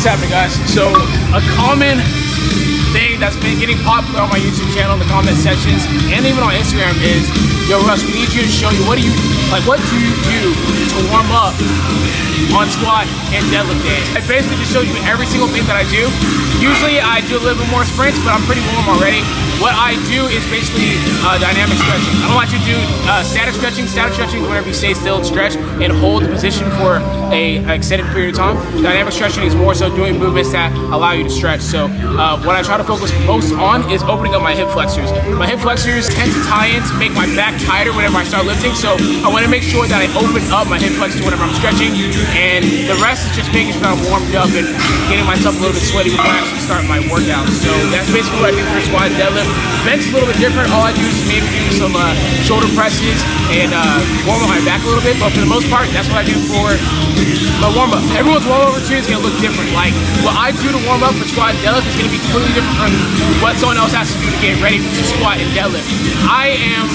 What's happening, guys? So a common thing that's been getting popular on my YouTube channel in the comment sections and even on Instagram is, yo Russ, we need you to show you what do you do to warm up on squat and deadlift days. I basically just showed you every single thing that I do. Usually I do a little bit more sprints, but I'm pretty warm already. What I do is basically dynamic stretching. I don't like to do static stretching. Static stretching is whenever you stay still and stretch and hold the position for an extended period of time. Dynamic stretching is more so doing movements that allow you to stretch. So what I try to focus most on is opening up my hip flexors. My hip flexors tend to tie in to make my back tighter whenever I start lifting. So I want to make sure that I open up my hip flexors whenever I'm stretching. And the rest is just making sure that I'm warmed up and getting myself a little bit sweaty before I actually start my workout. So that's basically what I do for squat and deadlift. Bench is a little bit different. All I do is maybe do some shoulder presses and warm up my back a little bit. But for the most part, that's what I do for my warm up. Everyone's warm up routine is going to look different. Like what I do to warm up for squat and deadlift is going to be completely different from what someone else has to do to get ready to squat and deadlift. I am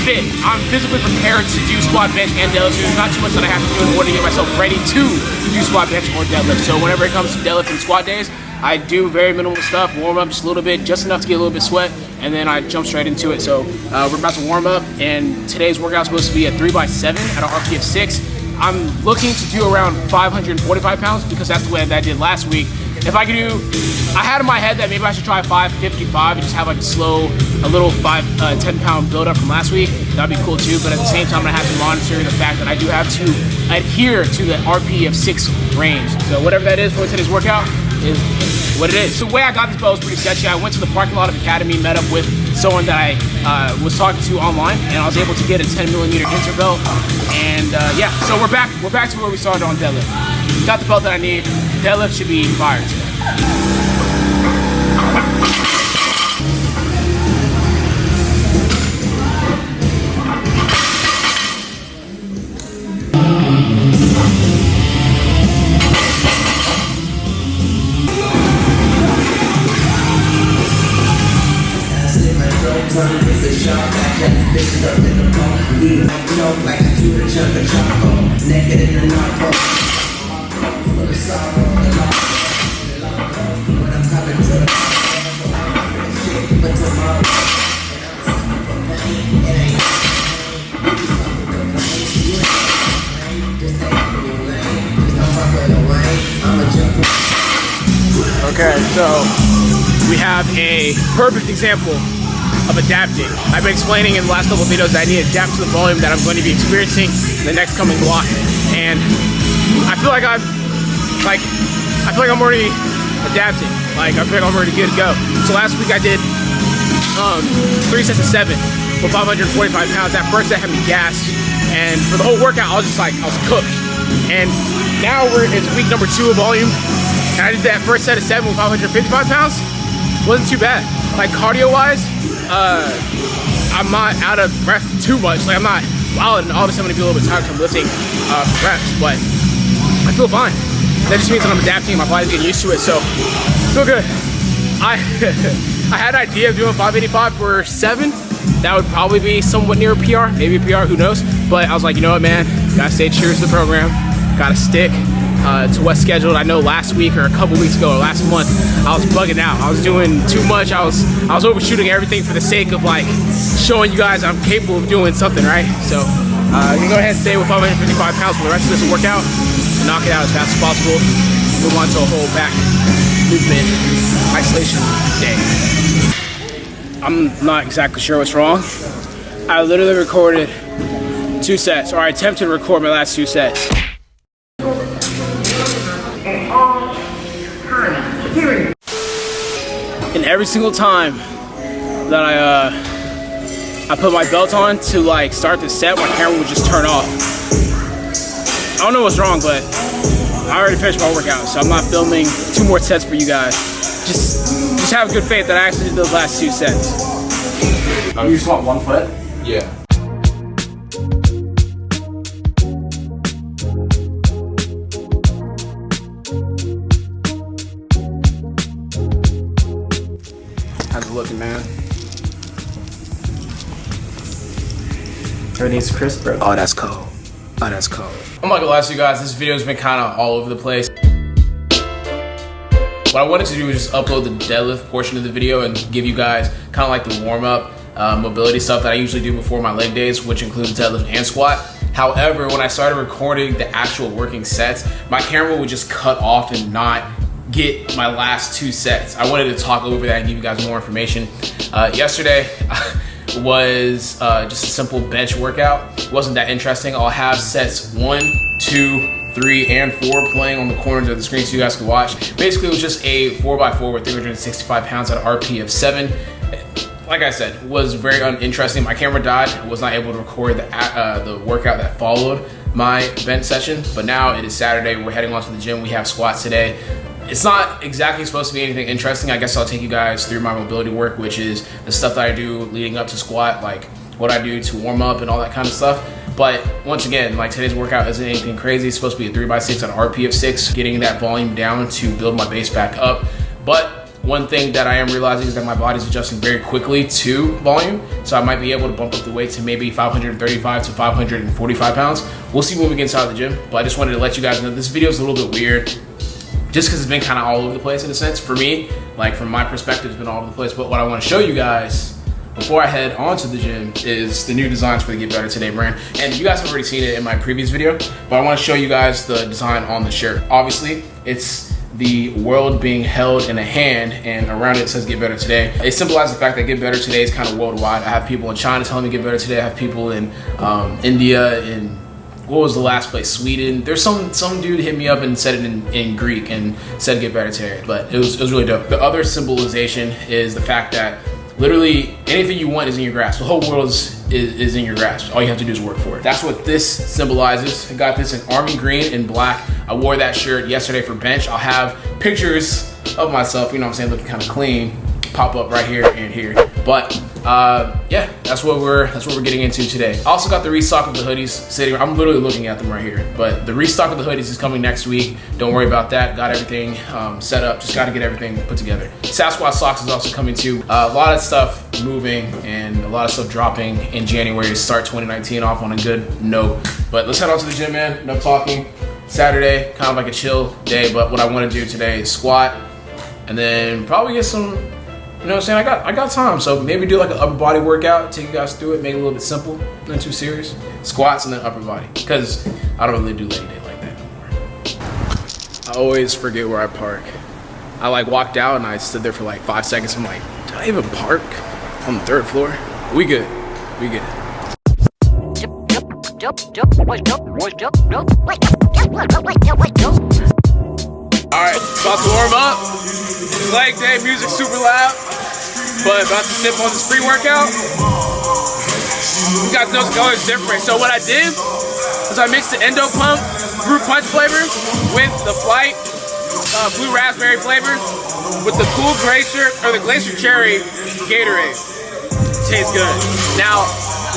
fit. I'm physically prepared to do squat, bench, and deadlift. So there's not too much that I have to do in order to get myself ready to do squat, bench, or deadlift. So whenever it comes to deadlift and squat days, I do very minimal stuff, warm up just a little bit, just enough to get a little bit sweat, and then I jump straight into it. So we're about to warm up, and today's workout is supposed to be a 3x7 at an RP of 6. I'm looking to do around 545 pounds because that's the way that I did last week. If I could do, I had in my head that maybe I should try 555 and just have like a little 10 pound build up from last week. That'd be cool too, but at the same time I'm gonna have to monitor the fact that I do have to adhere to the RP of 6 range. So whatever that is for today's workout is what it is. So the way I got this belt was pretty sketchy. I went to the parking lot of Academy, met up with someone that I was talking to online, and I was able to get a 10mm inter belt. And yeah, so we're back to where we started on deadlift. Got the belt that I need. Deadlift should be fire today. Okay, so we have a perfect example of adapting. I've been explaining in the last couple of videos that I need to adapt to the volume that I'm going to be experiencing in the next coming block. And I feel like I'm already adapting. Like I feel like I'm already good to go. So last week I did 3 sets of 7 with 545 pounds. That first set had me gassed, and for the whole workout I was cooked. And now it's week number 2 of volume, and I did that first set of 7 with 555 pounds. Wasn't too bad. Like cardio wise, I'm not out of breath too much. Like I'm not wild, and all of a sudden I'm gonna be a little bit tired from lifting reps, but I feel fine. That just means that I'm adapting, my body's getting used to it, so feel good. I had an idea of doing 585 for 7. That would probably be somewhat near a PR, maybe a PR, who knows? But I was like, you know what, man? Gotta stay true to the program. Gotta stick to what's scheduled. I know last week or a couple weeks ago or last month, I was bugging out. I was doing too much. I was overshooting everything for the sake of like showing you guys I'm capable of doing something, right? So I'm gonna go ahead and stay with 555 pounds for the rest of this workout. Knock it out as fast as possible. Move on to a whole back movement isolation day. I'm not exactly sure what's wrong. I literally recorded 2 sets, or I attempted to record my last 2 sets. And every single time that I I put my belt on to like start the set, my camera would just turn off. I don't know what's wrong, but I already finished my workout, so I'm not filming 2 more sets for you guys. Just have good faith that I actually did those last 2 sets. You just want 1 foot? Yeah. How's it looking, man? Everything's crisp, bro. Oh, that's cold. Oh, that's cold. I'm not gonna lie to you guys, this video's been kind of all over the place. What I wanted to do was just upload the deadlift portion of the video and give you guys kind of like the warm-up mobility stuff that I usually do before my leg days, which includes deadlift and squat. However, when I started recording the actual working sets, my camera would just cut off and not get my last 2 sets. I wanted to talk over that and give you guys more information. Yesterday was just a simple bench workout. It wasn't that interesting. I'll have sets 1, 2, 3, and 4 playing on the corners of the screen so you guys can watch. Basically, it was just a 4x4 with 365 pounds at an RP of 7. Like I said, it was very uninteresting. My camera died. I was not able to record the workout that followed my bench session, but now it is Saturday. We're heading on to the gym. We have squats today. It's not exactly supposed to be anything interesting. I guess I'll take you guys through my mobility work, which is the stuff that I do leading up to squat, like what I do to warm up and all that kind of stuff. But once again, like today's workout isn't anything crazy. It's supposed to be a 3x6 on an RP of 6, getting that volume down to build my base back up. But one thing that I am realizing is that my body's adjusting very quickly to volume. So I might be able to bump up the weight to maybe 535 to 545 pounds. We'll see when we get inside the gym. But I just wanted to let you guys know this video is a little bit weird, just because it's been kind of all over the place in a sense. For me, like from my perspective, it's been all over the place. But what I want to show you guys before I head on to the gym is the new designs for the Get Better Today brand. And you guys have already seen it in my previous video, but I want to show you guys the design on the shirt. Obviously, it's the world being held in a hand, and around it says Get Better Today. It symbolizes the fact that Get Better Today is kind of worldwide. I have people in China telling me Get Better Today. I have people in India, in what was the last place? Sweden. There's some dude hit me up and said it in Greek and said Get Better Today, but it was really dope. The other symbolization is the fact that literally anything you want is in your grasp. The whole world is in your grasp. All you have to do is work for it. That's what this symbolizes. I got this in army green and black. I wore that shirt yesterday for bench. I'll have pictures of myself, you know what I'm saying, looking kind of clean, pop up right here and here. But yeah, that's what we're getting into today. I also got the restock of the hoodies sitting. I'm literally looking at them right here. But the restock of the hoodies is coming next week. Don't worry about that. Got everything set up. Just got to get everything put together. SASQUATCH socks is also coming too. A lot of stuff moving and a lot of stuff dropping in January to start 2019 off on a good note. But let's head on to the gym, man. Enough talking. Saturday, kind of like a chill day. But what I want to do today is squat and then probably get some. You know what I'm saying? I got time, so maybe do like an upper body workout, take you guys through it, make it a little bit simple, not too serious. Squats and then upper body, because I don't really do leg day like that no more. I always forget where I park. I like walked out and I stood there for like 5 seconds. I'm like, did I even park on the 3rd floor? We good, we good. All right, about to warm up. It's leg day, music super loud, but about to sip on this pre-workout. You guys know the color is different. So what I did was I mixed the Endo Pump fruit punch flavor with the Flight blue raspberry flavor with the cool glacier or the glacier cherry Gatorade. Tastes good. Now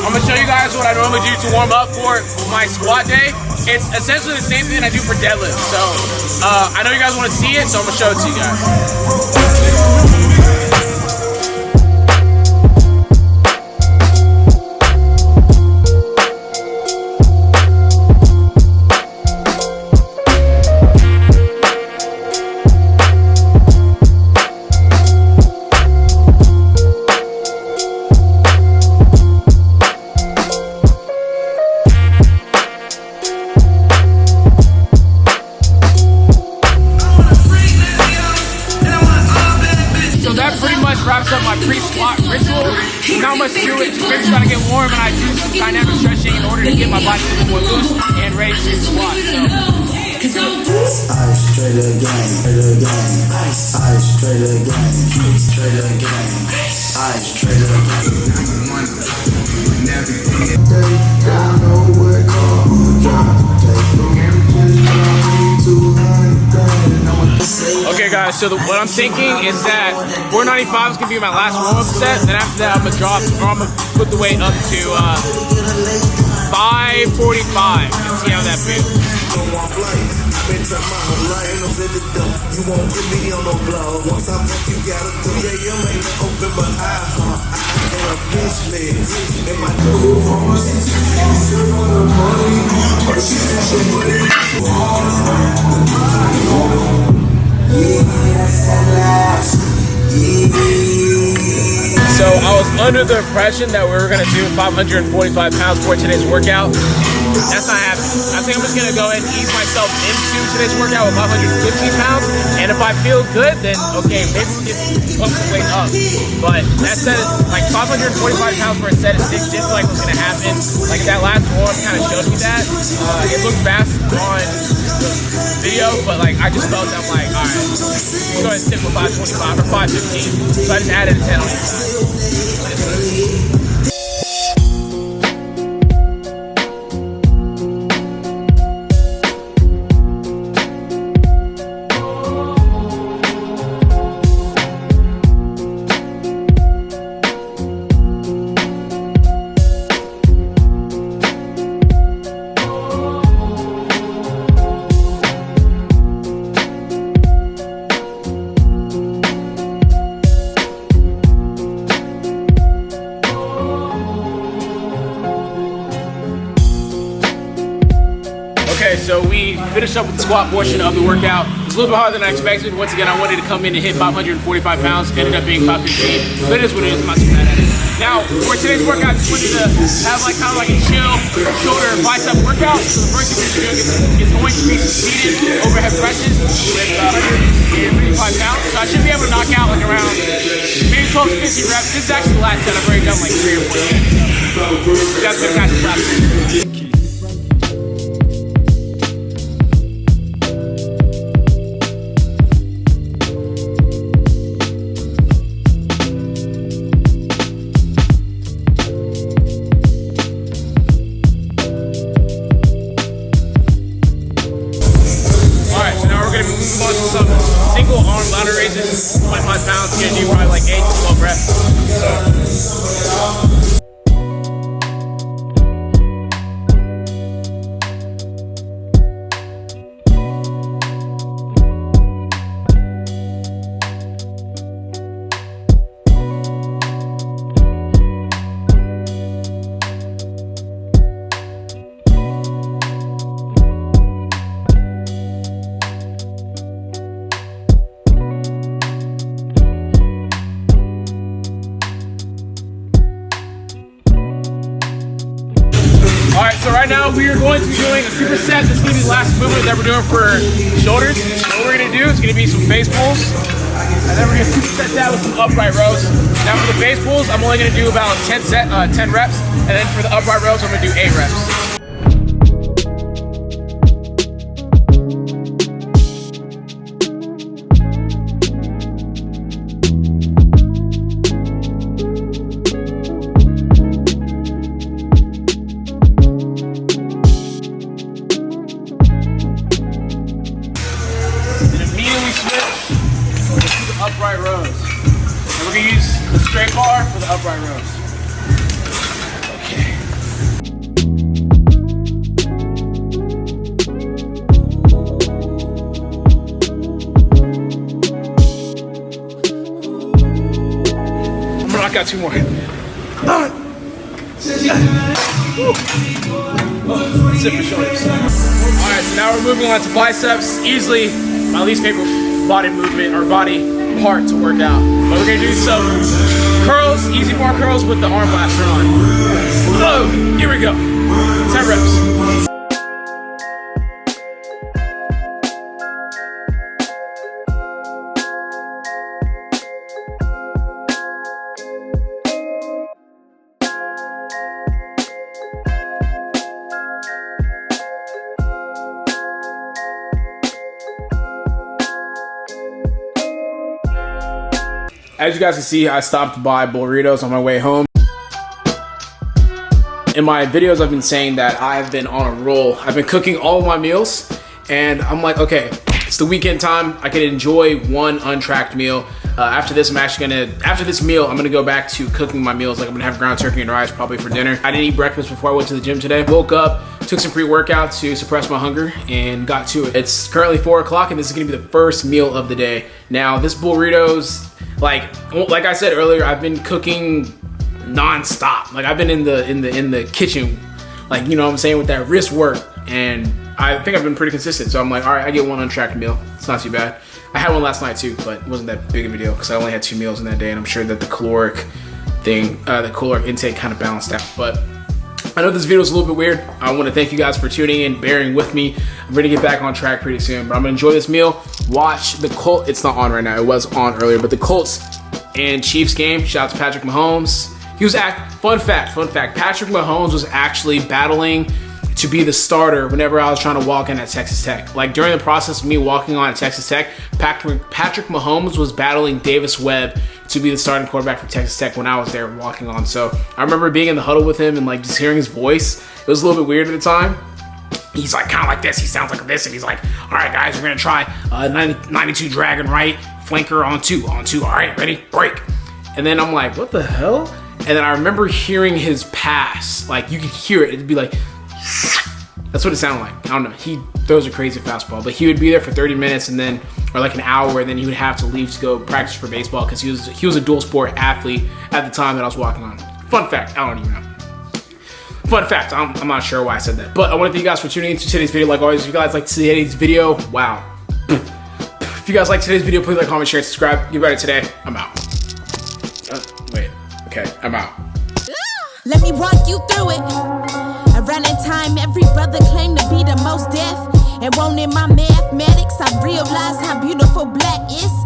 I'm gonna show you guys what I normally do to warm up for my squat day. It's essentially the same thing I do for deadlift. So I know you guys want to see it, so I'm gonna show it to you guys. Wraps up my pre-squat ritual. Not much to it. Just trying to get warm, and I do some dynamic stretching in order to get my body a little more loose and ready to squat. So straight again, straight again, ice straight again, straight again, ice straight again. Don't know where car drive, Okay guys, so what I'm thinking is that 495 is gonna be my last warm-up set. Then after that, I'm gonna put the weight up to 545 and see how that feels. So I was under the impression that we were gonna do 545 pounds for today's workout. That's not happening. I think I'm just gonna go ahead and ease myself into today's workout with 515 pounds. And if I feel good, then okay, maybe we can pump the weight up. But that said, like 545 pounds for a set of 6 didn't feel like it was gonna happen. Like that last one kind of showed me that. It looked fast on the video, but like I just felt that I'm like, alright, let's go ahead and stick with 525 or 515. So I just added a 10 on each side. Okay, so we finished up with the squat portion of the workout. It's a little bit harder than I expected. Once again, I wanted to come in and hit 545 pounds. Ended up being 515, but it is what it is. I'm not too mad at it. Now, for today's workout, I just wanted to have like kind of like a chill shoulder and bicep workout. So the first thing we're doing is going to be some seated overhead presses with 135 pounds. So I should be able to knock out like around maybe 12 to 15 reps. This is actually the last set. I've already done like 3 or 4 sets. So you guys can catch the last one. Some single arm ladder raises, 25 pounds, you're gonna do probably like 8 to 12 reps. Alright, so right now we are going to be doing a superset. This is going to be the last movement that we're doing for shoulders. What we're going to do is going to be some face pulls. And then we're going to superset that with some upright rows. Now for the face pulls, I'm only going to do about 10 reps. And then for the upright rows, I'm going to do 8 reps. Upright rows. And we're going to use the straight bar for the upright rows. Okay. I'm going to knock out 2 more. That's it for shoulders. Alright, so now we're moving on to biceps. Easily my least favorite body movement or body part to work out. But we're gonna do some curls, easy bar curls with the arm blaster on. Oh, here we go. 10 reps. as you guys can see, I stopped by burritos on my way home. In my videos, I've been saying that I've been on a roll. I've been cooking all of my meals, and I'm like, okay, it's the weekend time. I can enjoy one untracked meal. After this meal, I'm gonna go back to cooking my meals. Like I'm gonna have ground turkey and rice probably for dinner. I didn't eat breakfast before I went to the gym today. Woke up, took some pre-workout to suppress my hunger, and got to it. It's currently 4 o'clock, and this is gonna be the first meal of the day. Now, this burritos, like I said earlier, I've been cooking non-stop. Like I've been in the kitchen, like, you know what I'm saying, with that wrist work, and I think I've been pretty consistent. So I'm like, all right, I get one untracked meal. It's not too bad. I had one last night too, but it wasn't that big of a deal because I only had 2 meals in that day, and I'm sure that the caloric intake kind of balanced out. But I know this video is a little bit weird. I want to thank you guys for tuning in, bearing with me. I'm ready to get back on track pretty soon, but I'm gonna enjoy this meal. Watch the Colts. It's not on right now. It was on earlier, but the Colts and Chiefs game. Shout out to Patrick Mahomes. Fun fact, Patrick Mahomes was actually battling to be the starter whenever I was trying to walk in at Texas Tech. Like during the process of me walking on at Texas Tech, Patrick Mahomes was battling Davis Webb to be the starting quarterback for Texas Tech when I was there walking on. So I remember being in the huddle with him and like just hearing his voice. It was a little bit weird at the time. He's like kind of like this, he sounds like this, and he's like, all right guys, we're gonna try 92 dragon right, flanker on two, all right, ready, break. And then I'm like, what the hell? And then I remember hearing his pass, like you could hear it, it'd be like, that's what it sounded like. I don't know, he throws a crazy fastball, but he would be there for 30 minutes and then, or like an hour, and then he would have to leave to go practice for baseball because he was a dual sport athlete at the time that I was walking on. Fun fact, I don't even know. Fun fact, I'm not sure why I said that, but I want to thank you guys for tuning into today's video. Like always, if you guys like today's video, wow. If you guys like today's video, please like, comment, share, subscribe. Get better today. I'm out. Wait, okay, I'm out. Let me walk you through it. Around that time, every brother claimed to be the most deaf. And won't in my mathematics, I realized how beautiful black is.